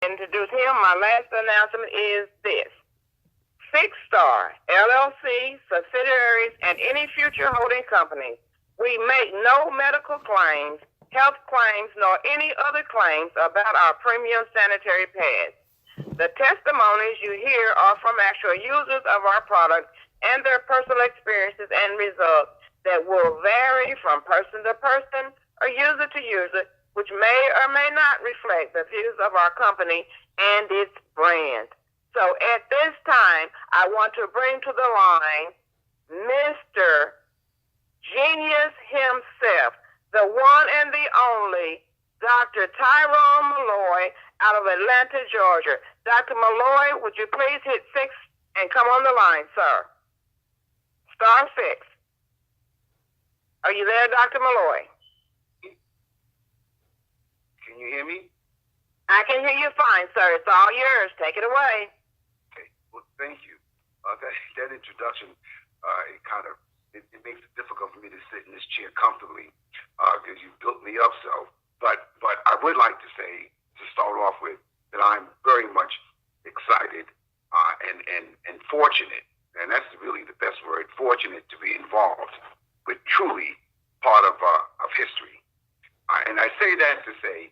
Introduce him. My last announcement is this. Six Star, LLC, subsidiaries, and any future holding companies. We make no medical claims, health claims, nor any other claims about our premium sanitary pads. The testimonies you hear are from actual users of our product and their personal experiences and results that will vary from person to person or user to user, which may or may not reflect the views of our company and its brand. So at this time, I want to bring to the line Mr. Genius himself, the one and the only Dr. Tyrone Malloy out of Atlanta, Georgia. Dr. Malloy, would you please hit 6 and come on the line, sir? Star 6. Are you there, Dr. Malloy? Can you hear me? I can hear you fine, sir. It's all yours. Take it away. Okay. Well, thank you. That introduction, it makes it difficult for me to sit in this chair comfortably because you built me up so. But I would like to say, to start off with, that I'm very much excited and fortunate, and that's really the best word, fortunate to be involved with truly part of history. And I say that to say,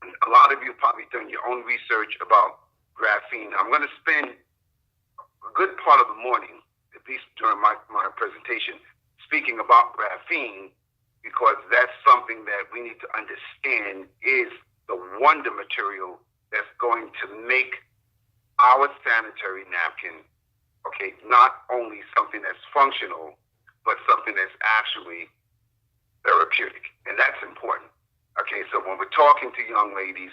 a lot of you probably done your own research about graphene. I'm going to spend a good part of the morning, at least during my presentation, speaking about graphene, because that's something that we need to understand is the wonder material that's going to make our sanitary napkin, okay, not only something that's functional, but something that's actually therapeutic. And that's important. Okay, so when we're talking to young ladies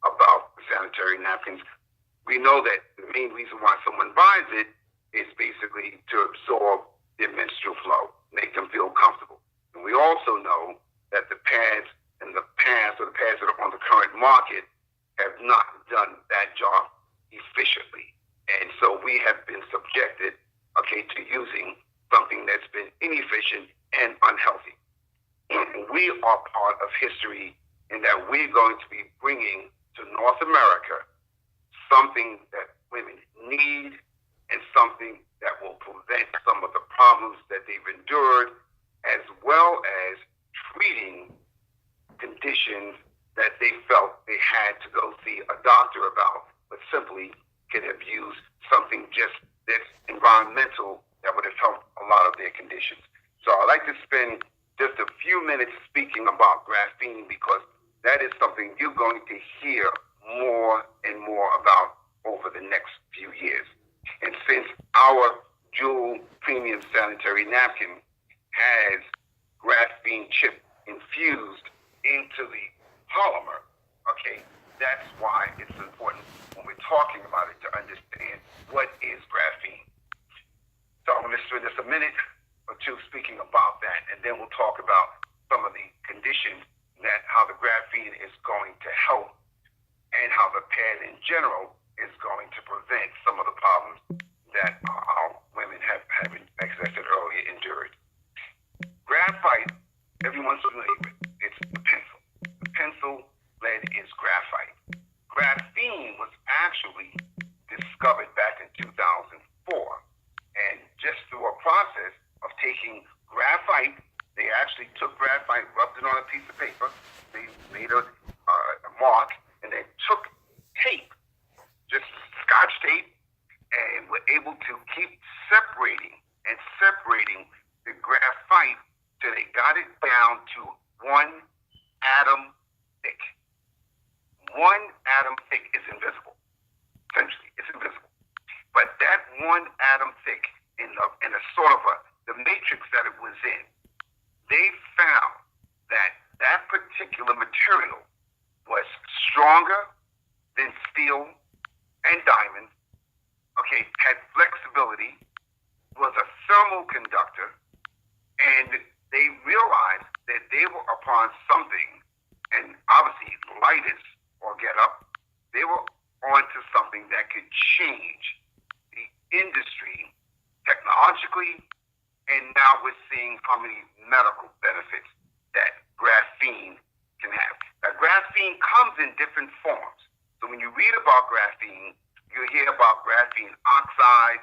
about sanitary napkins, we know that the main reason why someone buys it is basically to absorb their menstrual flow, make them feel comfortable. And we also know that the pads in the past, or the pads that are on the current market, have not done that job efficiently. And so we have been subjected, okay, to using something that's been inefficient and unhealthy. And we are part of history in that we're going to be bringing to North America something that women need and something that will prevent some of the problems that they've endured, as well as treating conditions that they felt they had to go see a doctor about, but simply could have used something just that's environmental that would have helped a lot of their conditions. So I'd like to spend just a few minutes speaking about graphene, because that is something you're going to hear more and more about over the next few years. And since our Jewel Premium Sanitary Napkin has graphene chip infused into the polymer, okay, that's why it's important when we're talking about it to understand what is graphene. So I'm going to spend just a minute or two speaking about that, and then we'll talk about some of the conditions that how the graphene is going to help and how the pad in general is going to prevent some of the problems that our women have, as I said earlier, endured. Graphite, everyone's familiar with. It's the pencil. The pencil lead is graphite. Graphene was actually discovered back in 2004, and just through a process of taking graphite, they actually took graphite, rubbed it on a piece of paper, they made a mark, and they took tape, just Scotch tape, and were able to keep separating the graphite till they got it down to 1 atom thick. 1 atom thick is invisible. Essentially, it's invisible. But that 1 atom thick in a sort of the matrix that it was in, they found that that particular material was stronger than steel and diamond, okay, had flexibility, was a thermal conductor, and they realized that they were upon something, and obviously light is or get up, they were onto something that could change the industry technologically, and now we're seeing how many medical benefits that graphene can have. Now, graphene comes in different forms. So when you read about graphene, you hear about graphene oxide,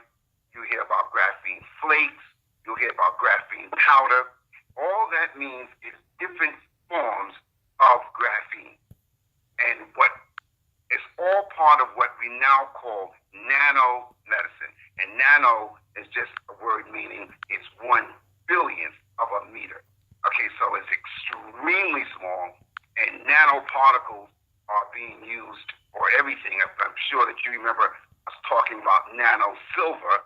you hear about graphene flakes, you'll hear about graphene powder. All that means is different forms of graphene. And what is all part of what we now call nano medicine. And nano is just a word meaning it's 1/1000th of a meter. Okay, so it's extremely small, and nanoparticles are being used for everything. I'm sure that you remember us talking about nano silver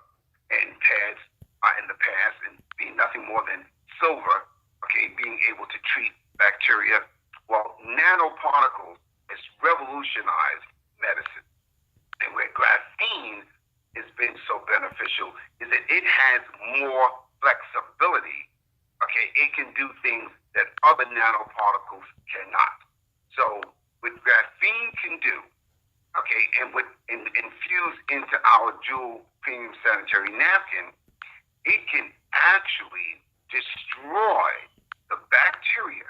and pads in the past, and being nothing more than silver, okay, being able to treat bacteria. Well, nanoparticles has revolutionized medicine. And where graphene has been so beneficial is that it has more flexibility. Okay, it can do things that other nanoparticles cannot. So what graphene can do, okay, and what infuse into our Jewel Premium Sanitary Napkin, it can actually destroy the bacteria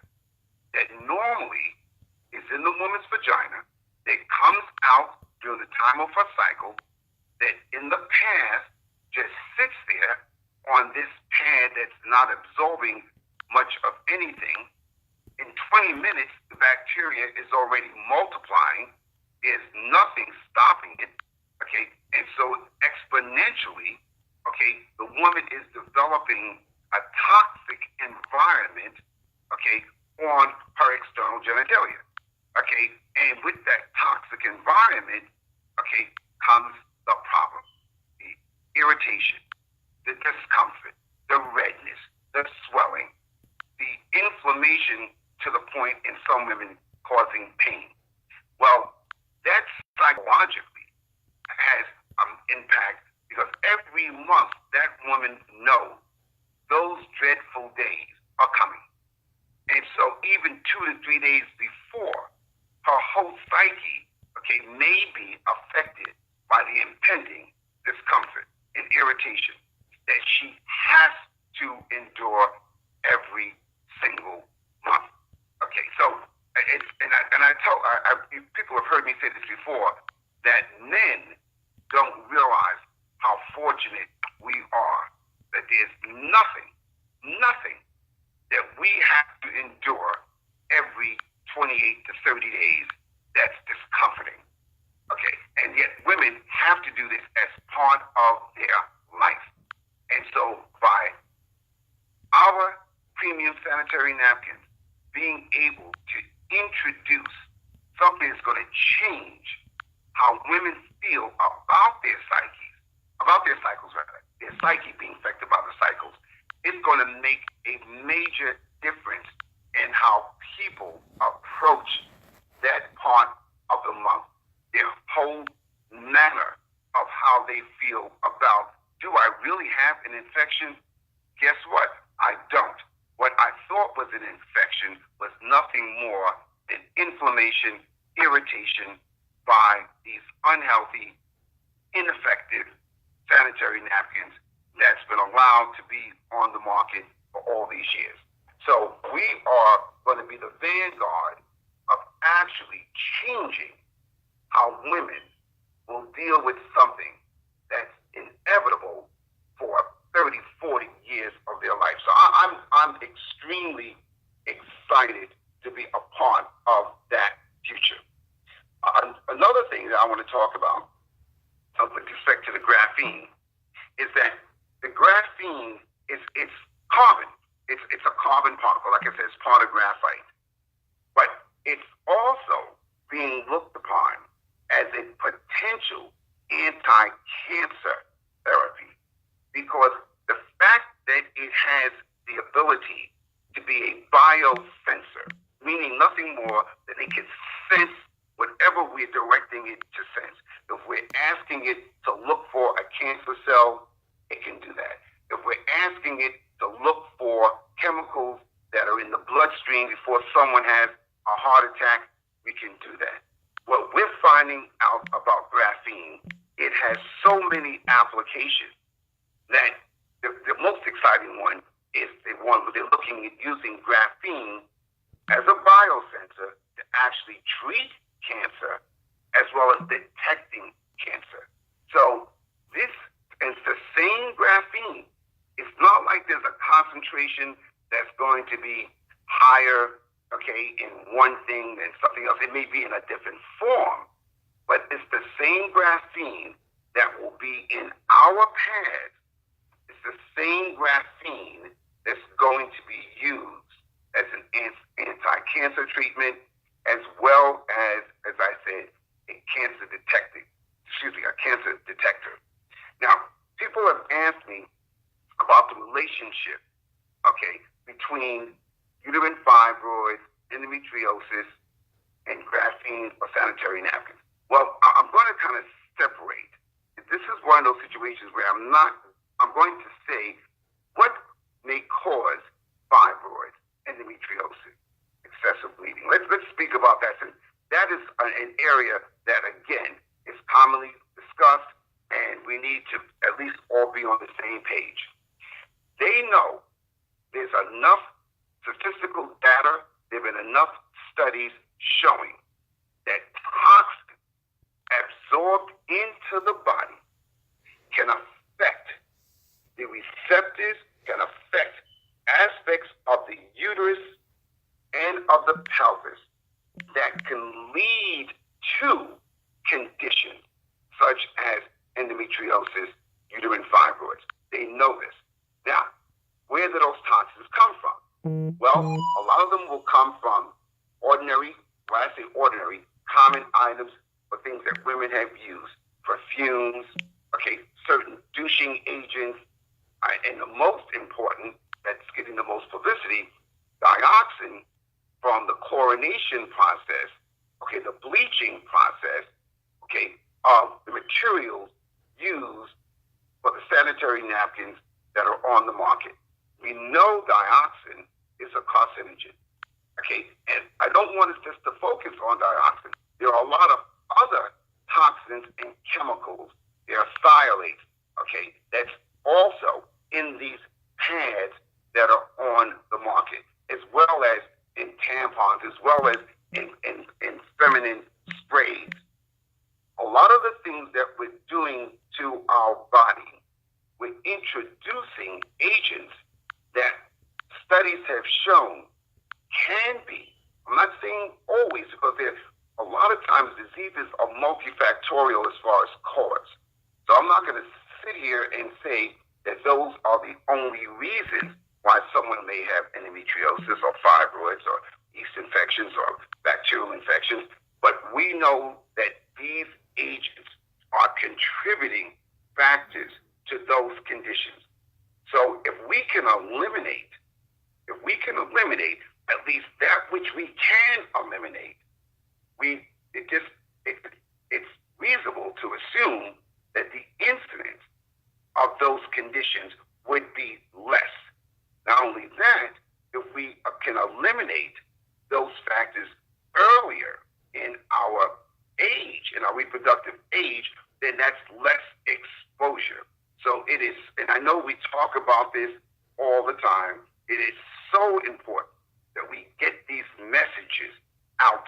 that normally is in the woman's vagina, that comes out during the time of her cycle, that in the past just sits there on this pad that's not absorbing much of anything. In 20 minutes, the bacteria is already multiplying. There's nothing stopping it, okay? And so exponentially, okay, the woman is developing a toxic environment, okay, on her external genitalia, okay? And with that toxic environment, okay, comes the problem, the irritation, the discomfort, the redness, the swelling, the inflammation to the point in some women causing pain. Well, that psychologically has impact because every month that woman knows those dreadful days are coming. And so even 2 to 3 days before, her whole psyche, okay, may be affected by the impending discomfort and irritation that she has to endure every single month. Okay, so people have heard me say this before, that men don't realize how fortunate we are, that there's nothing that we have to endure every 28 to 30 days that's discomforting. Okay, and yet women have to do this as part of their life. And so by our premium sanitary napkins being able to introduce something that's going to change how women feel about their cycles, their psyche being affected by the cycles, it's going to make a major difference in how people approach that part of the month, their whole manner of how they feel about, do I really have an infection? Guess what? I don't. What I thought was an infection was nothing more than inflammation, irritation by these unhealthy, ineffective sanitary napkins that's been allowed to be on the market for all these years. So we are going to be the vanguard of actually changing how women will deal with something that's inevitable for 30, 40 years of their life. So I'm extremely excited to be a part of that future. Another thing that I want to talk about with respect to the graphene is that the graphene it's carbon. It's a carbon particle. Like I said, it's part of graphite. But it's also being looked upon as a potential anti-cancer therapy because the fact that it has the ability to be a biosensor, meaning nothing more than it can sense whatever we're directing it to sense. If we're asking it to look for a cancer cell, it can do that. If we're asking it to look for chemicals that are in the bloodstream before someone has a heart attack, we can do that. What we're finding out about graphene, it has so many applications that the most exciting one is the one where they're looking at using graphene as a biosensor to actually treat cancer as detecting cancer. So this is the same graphene. It's not like there's a concentration that's going to be higher, okay, in one thing than something else. It may be in a different form, but it's the same graphene that will be in our pads. It's the same graphene that's going to be used as an anti-cancer treatment, as well as I said, a cancer detector. Now, people have asked me about the relationship, okay, between uterine fibroids, endometriosis, and graphene or sanitary napkins. Well, I'm going to kind of separate. This is one of those situations where I'm going to say what may cause fibroids, endometriosis, excessive bleeding. Let's speak about that, since that is an area that, again, is commonly discussed, and we need to at least all be on the same page. They know there's enough statistical data, there have been enough studies showing that toxins absorbed into the body can affect the receptors, can affect aspects of the uterus and of the pelvis that can lead to conditions such as endometriosis, uterine fibroids. They know this. Now, where do those toxins come from? Well, a lot of them will come from ordinary, when I say ordinary, common items or things that women have used, perfumes, okay, certain douching agents, and the most important, that's getting the most publicity, dioxin from the chlorination process, okay, the bleaching process, okay, of the materials used for the sanitary napkins that are on the market. We know dioxin is a carcinogen, okay, and I don't want us just to focus on dioxin. There are a lot of other toxins and chemicals. There are phthalates, okay, that's also in these pads that are on the market, as well as in tampons, as well as in feminine sprays. A lot of the things that we're doing to our body, we're introducing agents that studies have shown can be, I'm not saying always, because there's a lot of times diseases are multifactorial as far as cause. So I'm not going to sit here and say that those are the only reasons why someone may have endometriosis or fibroids or yeast infections or bacterial infections, but we know that these agents are contributing factors to those conditions. So if we can eliminate at least that which we can eliminate, it's reasonable to assume that the incidence of those conditions would be less. Not only that, if we can eliminate those factors earlier in our age, in our reproductive age, then that's less exposure. So it is, and I know we talk about this all the time, it is so important that we get these messages out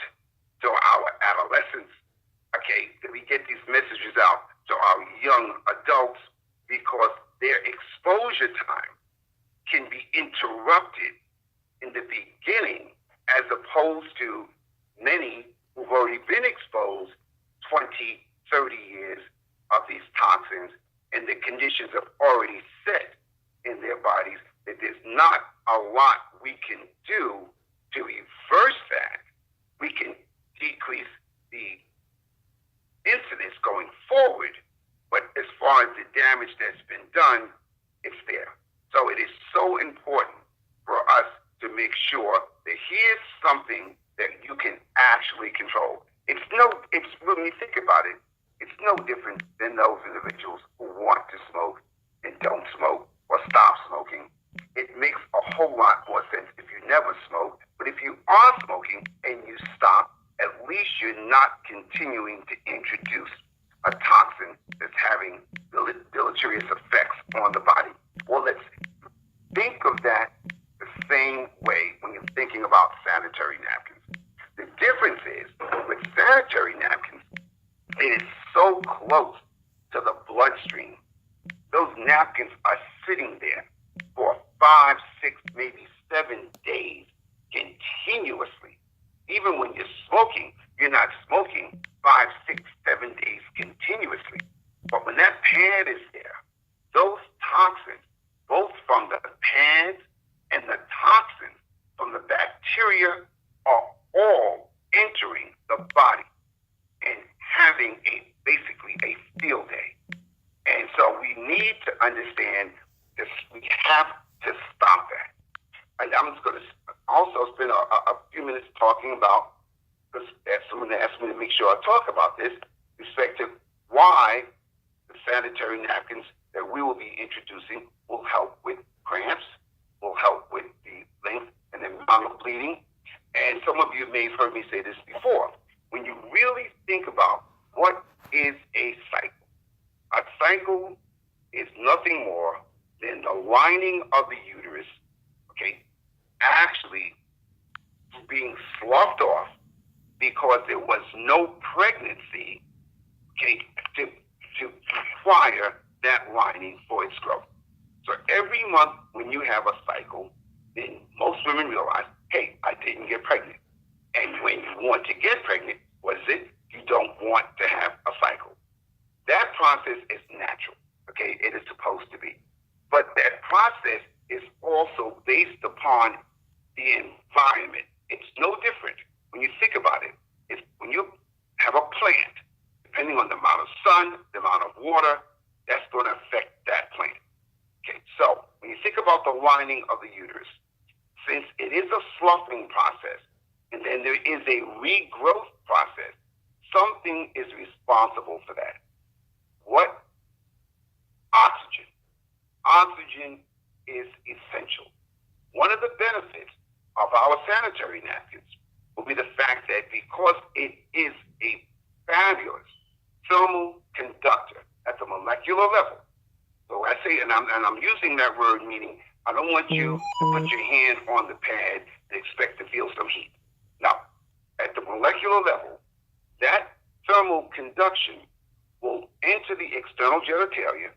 to our adolescents, okay, that we get these messages out to our young adults, because their exposure time can be interrupted in the beginning, as opposed to many who've already been exposed 20, 30 years of these toxins, and the conditions have already set in their bodies, that there's not a lot we can do to reverse that. We can decrease the incidence going forward, but as far as the damage that's been done, it's there. So it is so important for us to make sure that here's something that you can actually control. It's when you think about it, it's no different than those individuals who want to smoke and don't smoke or stop smoking. It makes a whole lot more sense if you never smoke, but if you are smoking and you stop, at least you're not continuing to introduce a toxin that's having deleterious effects on the body. Well, let's think of that the same way when you're thinking about sanitary napkins. The difference is, with sanitary napkins, it is so close to the bloodstream. Those napkins are sitting there for 5, 6, maybe 7 days continuously. Even when you're smoking, you're not smoking 5, 6, 7 days continuously. But when that pad is there, those toxins, both from the pads and the toxins from the bacteria, are all entering the body and having basically a field day. And so we need to understand this. We have to stop that. And I'm just going to also spend a few minutes talking about, because someone asked me to make sure I talk about this, respect to why the sanitary napkins that we will be introducing will help with cramps, will help with the length and the amount of bleeding. And some of you may have heard me say this before. When you really think about what is a cycle is nothing more than the lining of the uterus, okay, actually being sloughed off because there was no pregnancy, okay, to require that lining for its growth. So every month when you have a cycle, then most women realize, hey, I didn't get pregnant. And when you want to get pregnant, what is it? You don't want to have a cycle. That process is natural, okay? It is supposed to be. But that process is also based upon the environment. It's no different. When you think about it, it's when you have a plant, depending on the amount of sun, the amount of water, that's going to affect that plant. Okay, so when you think about the lining of the uterus, since it is a sloughing process, and then there is a regrowth process, something is responsible for that. What? Oxygen. Oxygen is essential. One of the benefits of our sanitary napkins will be the fact that because it is a fabulous thermal conductor at the molecular level. So I say, and I'm using that word meaning I don't want you to put your hand on the pad and expect to feel some heat. Now, at the molecular level, that thermal conduction will enter the external genitalia.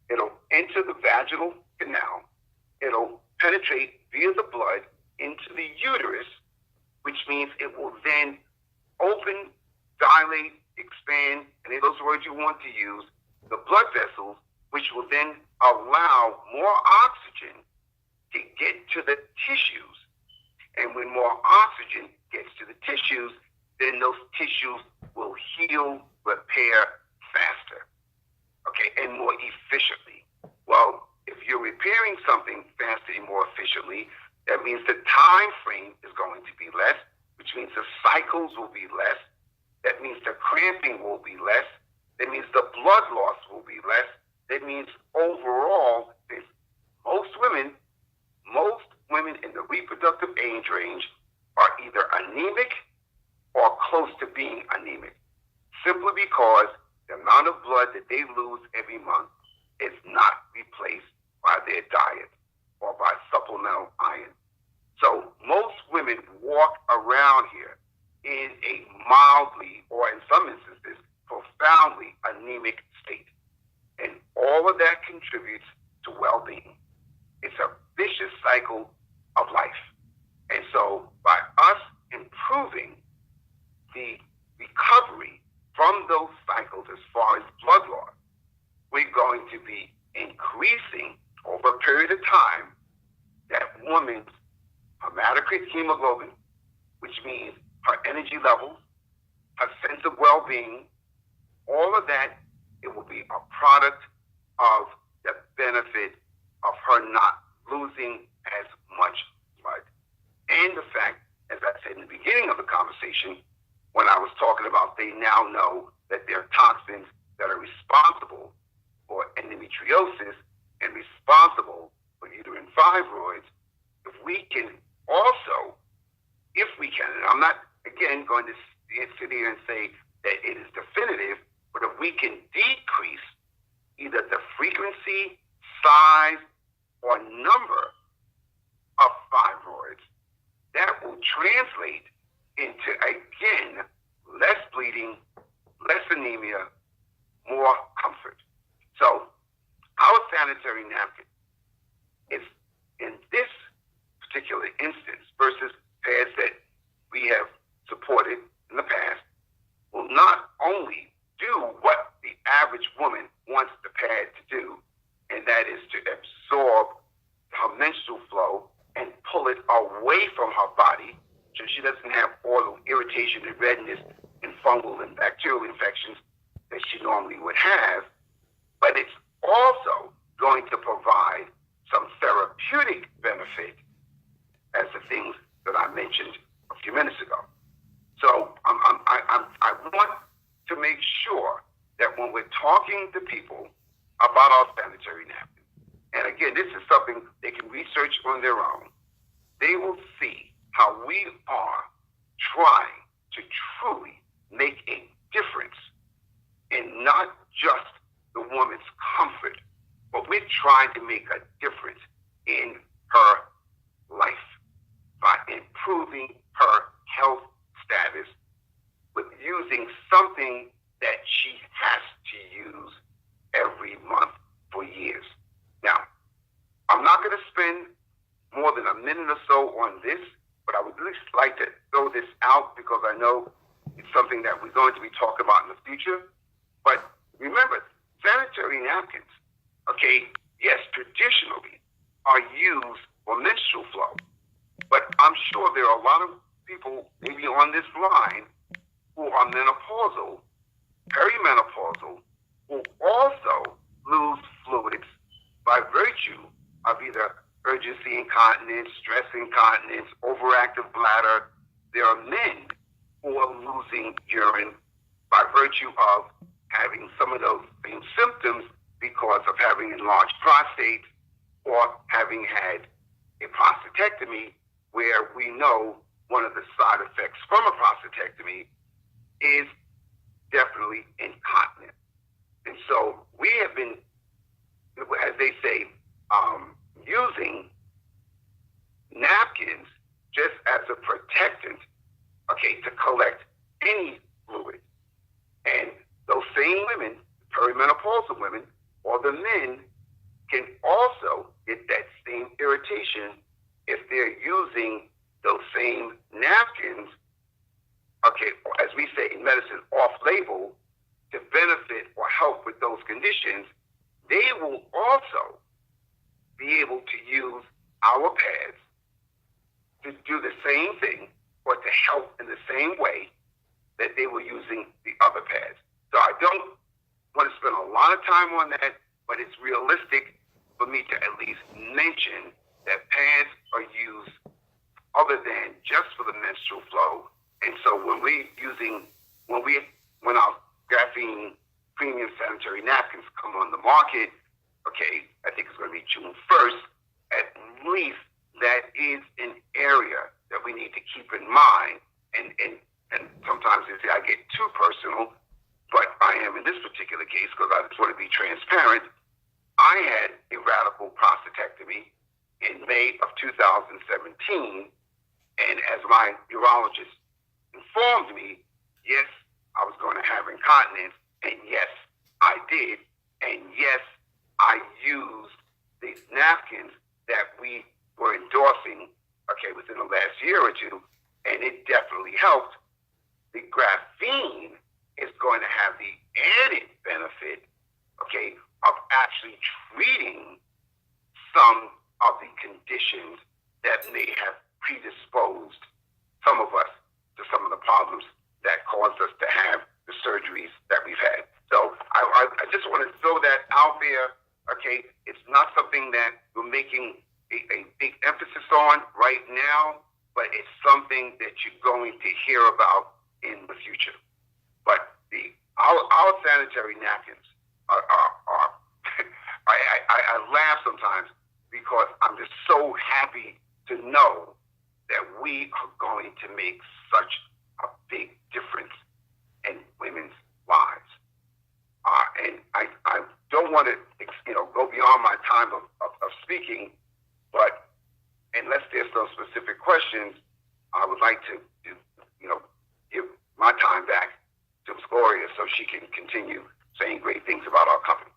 It'll enter the vaginal canal. It'll penetrate via the blood into the uterus, which means it will then open, dilate, expand, any of those words you want to use, the blood vessels, which will then allow more oxygen to get to the tissues. And when more oxygen gets to the tissues, then those tissues will heal, repair faster, okay, and more efficiently. Well, if you're repairing something faster and more efficiently, that means the time frame is going to be less, which means the cycles will be less. That means the cramping will be less. That means the blood loss will be less. That means overall, most women in the reproductive age range are either anemic or close to being anemic, simply because the amount of blood that they lose every month is not replaced by their diet or by supplemental iron. So most women walk around here in a mildly, or in some instances, profoundly anemic state. And all of that contributes to well-being. It's a vicious cycle of life. And so by us improving the recovery from those cycles as far as blood loss, we're going to be increasing over a period of time that woman's hematocrit hemoglobin, which means her energy levels, her sense of well-being, all of that, it will be a product of the benefit of her not losing as much blood. And the fact, as I said in the beginning of the conversation, when I was talking about they now know that there are toxins that are responsible for endometriosis and responsible for uterine fibroids, if we can also, and I'm not, again, going to sit here and say that it is definitive, but if we can decrease either the frequency, size, or number of fibroids, that will translate into, again, less bleeding, less anemia, more comfort. So our sanitary napkin is, in this particular instance, versus pads that we have supported in the past, will not only do what the average woman wants the pad to do, and that is to absorb her menstrual flow and pull it away from her body so she doesn't have all the irritation and redness and fungal and bacterial infections that she normally would have, but it's also going to provide some therapeutic benefit as the things that I mentioned a few minutes ago. So I want to make sure that when we're talking to people about our sanitary napkins, and again, this is something they can research on their own, they will see how we are trying to truly make a difference in not just the woman's comfort, but we're trying to make a difference in her life by improving her health status with using something that she has to use every month for years. Now, I'm not going to spend more than a minute or so on this, but I would at least like to throw this out because I know it's something that we're going to be talking about in the future. But remember, sanitary napkins, okay, yes, traditionally are used for menstrual flow. But I'm sure there are a lot of people maybe on this line who are menopausal, perimenopausal, who also lose fluids by virtue of either urgency incontinence, stress incontinence, overactive bladder. There are men who are losing urine by virtue of having some of those same symptoms because of having enlarged prostate or having had a prostatectomy, where we know one of the side effects from a prostatectomy is definitely incontinence. And so we have been, as they say, using napkins just as a protectant, okay, to collect any fluid. And those same women, perimenopausal women, or the men, can also get that same irritation if they're using those same napkins, okay, as we say in medicine, off-label, to benefit or help with those conditions. They will also be able to use our pads to do the same thing or to help in the same way that they were using the other pads. So I don't want to spend a lot of time on that, but it's realistic for me to at least mention that pads are used other than just for the menstrual flow. And so when our Graphene Premium Sanitary Napkins come on the market, okay, I think it's going to be June 1st, at least that is an area that we need to keep in mind. And sometimes they say I get too personal, but I am in this particular case because I just want to be transparent. I had a radical prostatectomy in May of 2017, and as my urologist informed me, yes, I was going to have incontinence, and yes, I did, and yes, I used these napkins that we were endorsing, okay, within the last year or two, and it definitely helped. The graphene is going to have the added benefit, okay, of actually treating some of the conditions that may have predisposed some of us to some of the problems that caused us to have the surgeries that we've had. So I just want to throw that out there, okay? It's not something that we're making a big emphasis on right now, but it's something that you're going to hear about in the future. But our sanitary napkins are I laugh sometimes because I'm just so happy to know that we are going to make such a big difference in women's lives. And I don't want to, go beyond my time of speaking, but unless there's some specific questions, I would like to give my time back to Gloria so she can continue saying great things about our company.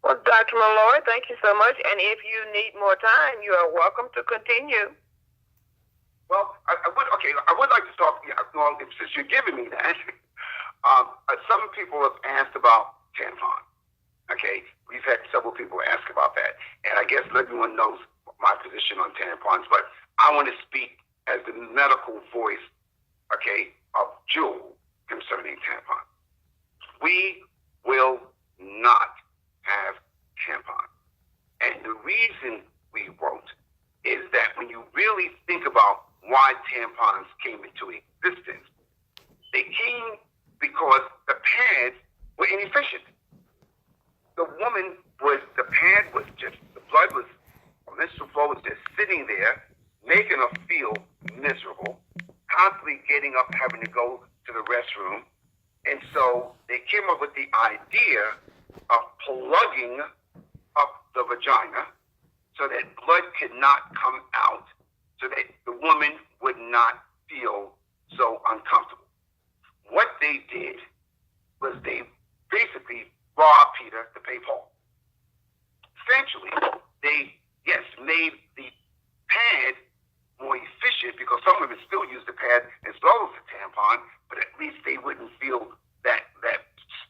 Well, Dr. Malloy, thank you so much. And if you need more time, you are welcome to continue. Well, I would like to talk, since you're giving me that, some people have asked about tampons. Okay, we've had several people ask about that. And I guess everyone knows my position on tampons, but I want to speak as the medical voice, okay, of Jewel concerning tampons. We will not have tampons. And the reason we won't is that when you really think about why tampons came into existence, they came because the pads were inefficient. The pad was just, the blood was, menstrual flow was just sitting there, making her feel miserable, constantly getting up, having to go to the restroom. And so they came up with the idea of plugging up the vagina so that blood could not come out, so that the woman would not feel so uncomfortable. What they did was they basically robbed Peter to pay Paul. Essentially, they, made the pad more efficient, because some women still use the pad as well as the tampon, but at least they wouldn't feel that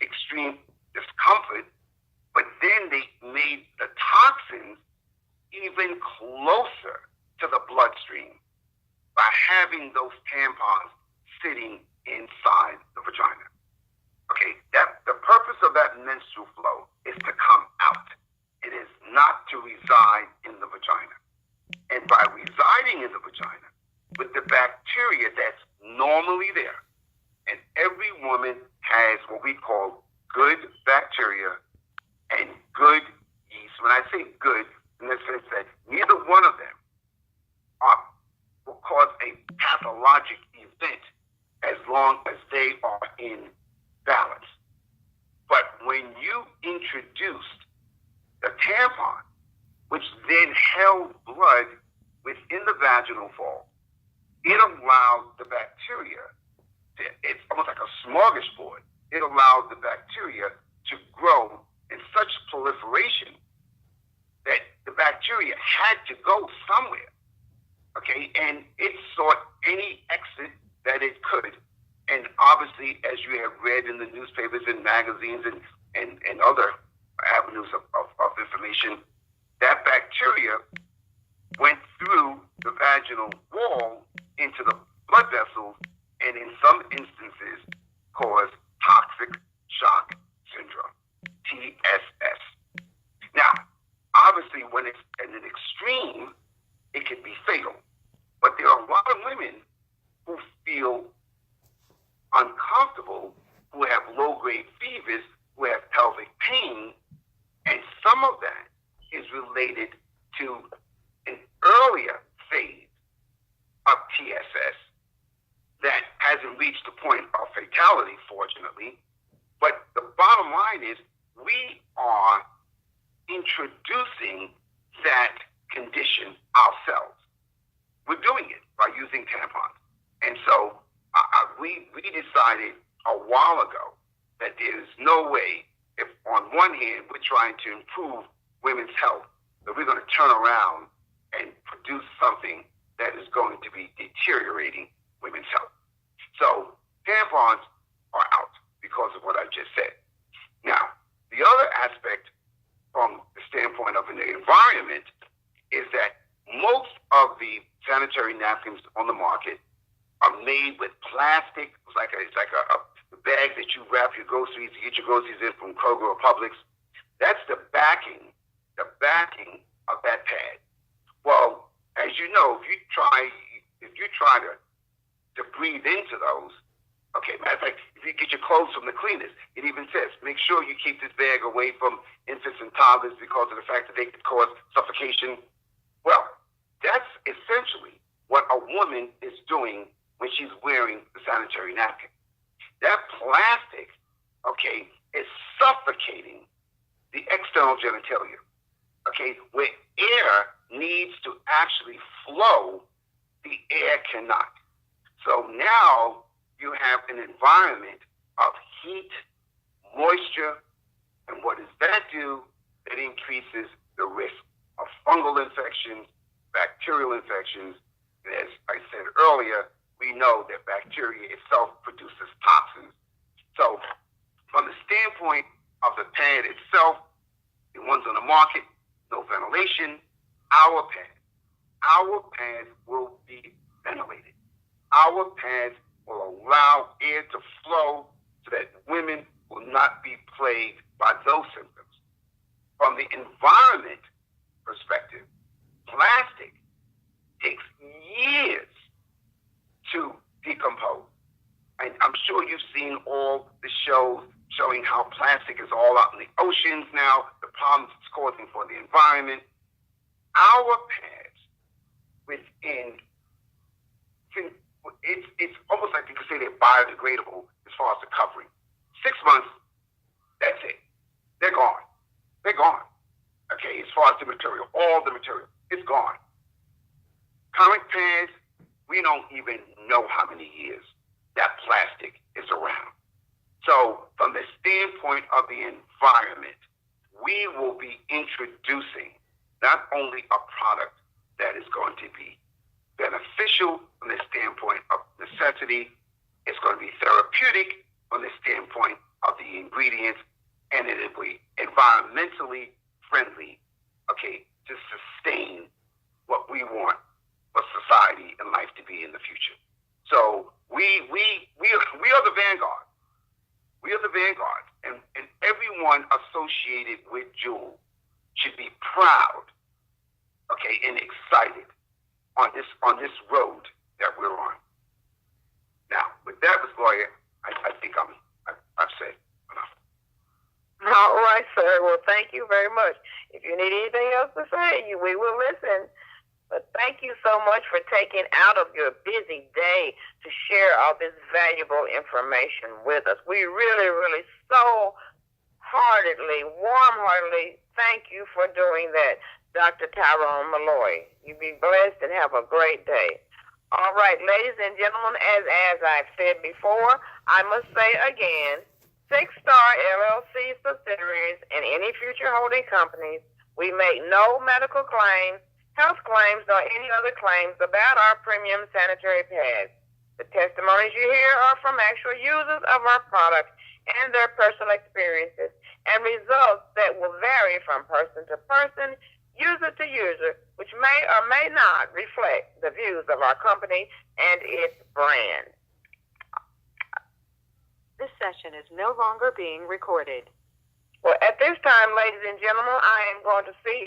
extreme discomfort. But then they made the toxins even closer to the bloodstream by having those tampons sitting inside the vagina. Okay, the purpose of that menstrual flow is to come out. It is not to reside in the vagina. And by residing in the vagina with the bacteria that's normally there, and every woman has what we call good bacteria and good yeast. When I say good, in the sense that neither one of them will cause a pathologic event as long as they are in balance. But when you introduced the tampon, which then held blood within the vaginal wall, it allowed the bacteria it's almost like a smorgasbord. It allowed the bacteria to grow in such proliferation that the bacteria had to go somewhere, okay? And it sought any exit that it could. And obviously, as you have read in the newspapers and magazines and other avenues of information, that bacteria went through the vaginal wall into the blood vessels, and in some instances caused toxic shock syndrome, TSS. Now, obviously, when it's at an extreme, it can be fatal. But there are a lot of women who feel uncomfortable, who have low-grade fevers, who have pelvic pain, and some of that is related to an earlier phase of TSS that hasn't reached the point of fatality, fortunately. But the bottom line is we are introducing that condition ourselves. We're doing it by using tampons. And so we decided a while ago that there is no way, if on one hand we're trying to improve women's health, that we're going to turn around and produce something that is going to be deteriorating women's health. So tampons are out because of what I just said. Now, the other aspect from the standpoint of the environment is that most of the sanitary napkins on the market are made with plastic. It's like a bag that you wrap your groceries, you get your groceries in from Kroger or Publix. That's the backing of that pad. Well, as you know, if you try to breathe into those, okay, matter of fact, if you get your clothes from the cleaners, it even says, make sure you keep this bag away from infants and toddlers because of the fact that they could cause suffocation. Well, that's essentially what a woman is doing when she's wearing the sanitary napkin. That plastic, okay, is suffocating the external genitalia, okay, where air needs to actually flow, the air cannot. So now you have an environment of moisture. And what does that do? It increases the risk of fungal infections, bacterial infections. And as I said earlier, we know that bacteria itself produces toxins. So from the standpoint of the pad itself, the ones on the market, no ventilation, our pads will be ventilated. Our pads will allow air to flow so that women will not be plagued by those symptoms. From the environment perspective, plastic takes years to decompose. And I'm sure you've seen all the shows showing how plastic is all out in the oceans now, the problems it's causing for the environment. Our pads it's almost like you could say they're biodegradable as far as the covering. 6 months, that's it. They're gone. They're gone. Okay, as far as the material, all the material, it's gone. Current pads, we don't even know how many years that plastic is around. So from the standpoint of the environment, we will be introducing not only a product that is going to be beneficial from the standpoint of necessity, it's going to be therapeutic from the standpoint of the ingredients, and it will be environmentally friendly, okay, to sustain what we want for society and life to be in the future. So we are the vanguard. We are the vanguard, and everyone associated with Jewel should be proud, okay, and excited on this road that we're on. Now, with that, Ms. Lawyer, I think I've said enough. All right, sir. Well, thank you very much. If you need anything else to say, we will listen. But thank you so much for taking out of your busy day to share all this valuable information with us. We really, really so warm-heartedly thank you for doing that, Dr. Tyrone Malloy. You be blessed and have a great day. All right, ladies and gentlemen, as I've said before, I must say again, 6-Star LLC subsidiaries and any future holding companies, we make no medical claims, health claims, nor any other claims about our premium sanitary pads. The testimonies you hear are from actual users of our products and their personal experiences and results that will vary from person to person, user to user, which may or may not reflect the views of our company and its brand. This session is no longer being recorded. Well, at this time, ladies and gentlemen, I am going to see